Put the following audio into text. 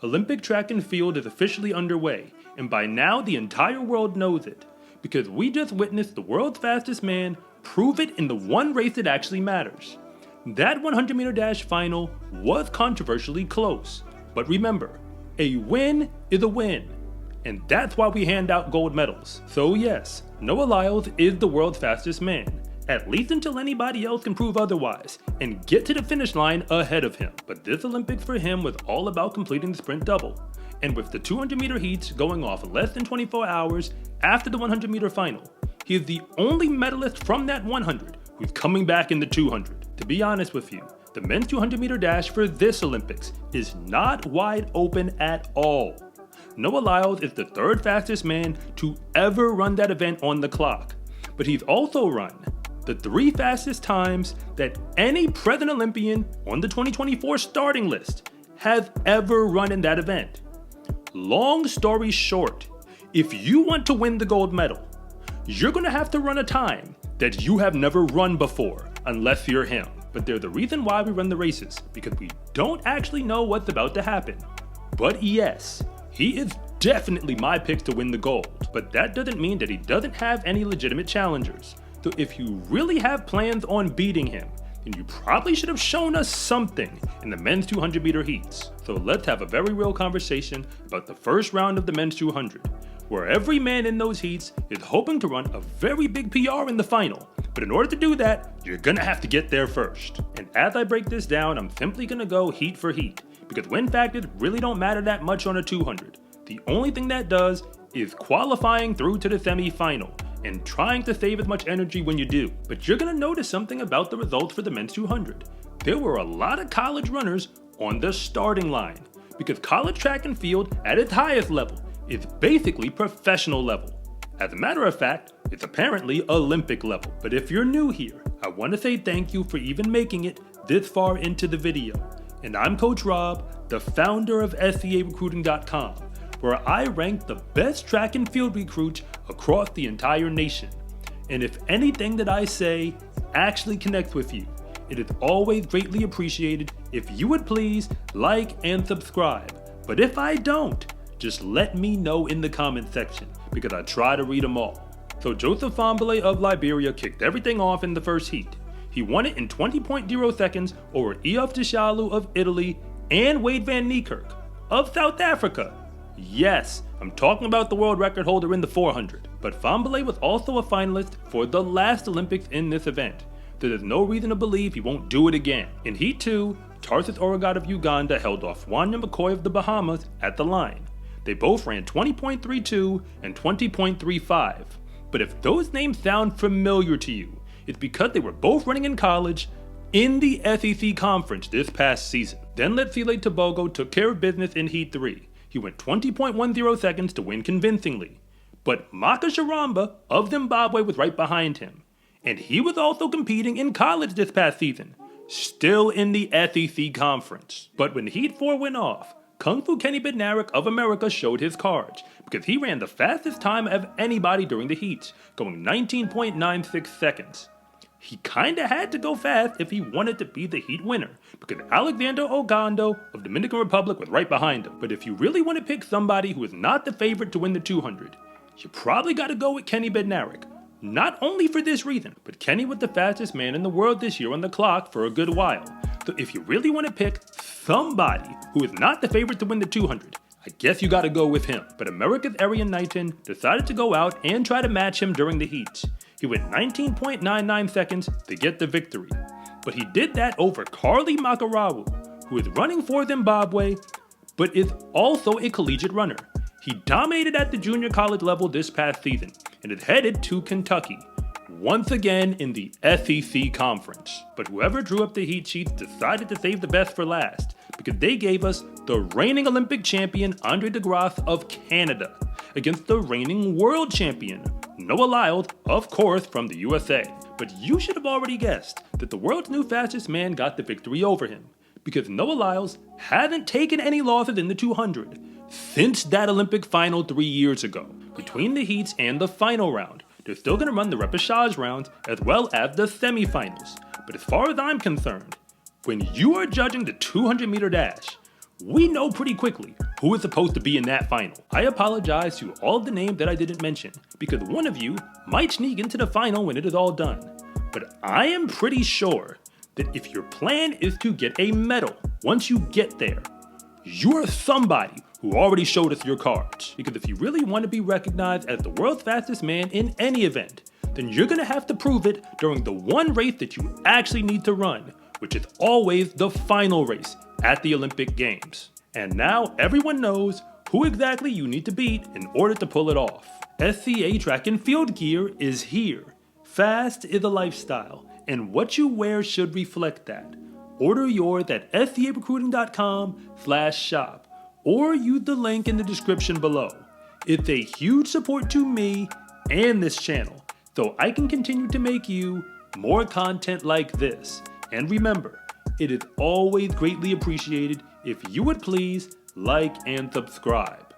Olympic track and field is officially underway, and by now the entire world knows it, because we just witnessed the world's fastest man prove it in the one race that actually matters. That 100-meter dash final was controversially close, but remember, a win is a win, and that's why we hand out gold medals. So yes, Noah Lyles is the world's fastest man, at least until anybody else can prove otherwise, and get to the finish line ahead of him. But this Olympics for him was all about completing the sprint double, and with the 200-meter heats going off less than 24 hours after the 100-meter final, he is the only medalist from that 100 who's coming back in the 200. To be honest with you, the men's 200-meter dash for this Olympics is not wide open at all. Noah Lyles is the third fastest man to ever run that event on the clock, but he's also run the 3 fastest times that any present Olympian on the 2024 starting list has ever run in that event. Long story short, if you want to win the gold medal, you're going to have to run a time that you have never run before, unless you're him. But they're the reason why we run the races, because we don't actually know what's about to happen. But yes, he is definitely my pick to win the gold, but that doesn't mean that he doesn't have any legitimate challengers. So if you really have plans on beating him, then you probably should have shown us something in the men's 200-meter heats. So let's have a very real conversation about the first round of the men's 200, where every man in those heats is hoping to run a very big PR in the final. But in order to do that, you're gonna have to get there first. And as I break this down, I'm simply gonna go heat for heat, because win factors really don't matter that much on a 200. The only thing that does is qualifying through to the semi-final, and trying to save as much energy when you do. But you're gonna notice something about the results for the men's 200. There were a lot of college runners on the starting line, because college track and field at its highest level is basically professional level. As a matter of fact, it's apparently Olympic level. But if you're new here, I want to say thank you for even making it this far into the video. And I'm Coach Rob, the founder of SCArecruiting.com, where I rank the best track and field recruits across the entire nation. And if anything that I say actually connects with you, it is always greatly appreciated if you would please like and subscribe. But if I don't, just let me know in the comment section, because I try to read them all. So Joseph Fahnbulleh of Liberia kicked everything off in the first heat. He won it in 20.0 seconds over Eof Deshalu of Italy and Wade van Niekerk of South Africa. Yes, I'm talking about the world record holder in the 400. But Fahnbulleh was also a finalist for the last Olympics in this event, so there's no reason to believe he won't do it again. In Heat 2, Tarsus Orogat of Uganda held off Wanya McCoy of the Bahamas at the line. They both ran 20.32 and 20.35. But if those names sound familiar to you, it's because they were both running in college in the SEC conference this past season. Then Letsile Tebogo took care of business in Heat 3. He went 20.10 seconds to win convincingly. But Maka Sharamba of Zimbabwe was right behind him. And he was also competing in college this past season, still in the SEC conference. But when Heat 4 went off, Kung Fu Kenny Bednarek of America showed his cards, because he ran the fastest time of anybody during the heats, going 19.96 seconds. He kinda had to go fast if he wanted to be the heat winner, because Alexander Ogando of Dominican Republic was right behind him. But if you really want to pick somebody who is not the favorite to win the 200, you probably gotta go with Kenny Bednarek. Not only for this reason, but Kenny was the fastest man in the world this year on the clock for a good while. So if you really want to pick somebody who is not the favorite to win the 200, I guess you gotta go with him. But America's Arian Knighton decided to go out and try to match him during the heats. He went 19.99 seconds to get the victory. But he did that over Carly Makarawu, who is running for Zimbabwe, but is also a collegiate runner. He dominated at the junior college level this past season, and is headed to Kentucky, once again in the SEC conference. But whoever drew up the heat sheets decided to save the best for last, because they gave us the reigning Olympic champion Andre DeGrasse of Canada against the reigning world champion Noah Lyles, of course from the USA. But you should have already guessed that the world's new fastest man got the victory over him, because Noah Lyles hasn't taken any losses in the 200 since that Olympic final 3 years ago. Between the heats and the final round, they're still going to run the repechage rounds as well as the semifinals. But as far as I'm concerned, when you are judging the 200-meter dash, we know pretty quickly who is supposed to be in that final. I apologize to all the names that I didn't mention, because one of you might sneak into the final when it is all done. But I am pretty sure that if your plan is to get a medal once you get there, you're somebody who already showed us your cards. Because if you really want to be recognized as the world's fastest man in any event, then you're gonna have to prove it during the one race that you actually need to run, which is always the final race at the Olympic Games. And now everyone knows who exactly you need to beat in order to pull it off. SCA Track and Field gear is here. Fast is a lifestyle, and what you wear should reflect that. Order yours at scarecruiting.com/shop or use the link in the description below. It's a huge support to me and this channel, so I can continue to make you more content like this. And remember, it is always greatly appreciated if you would please like and subscribe.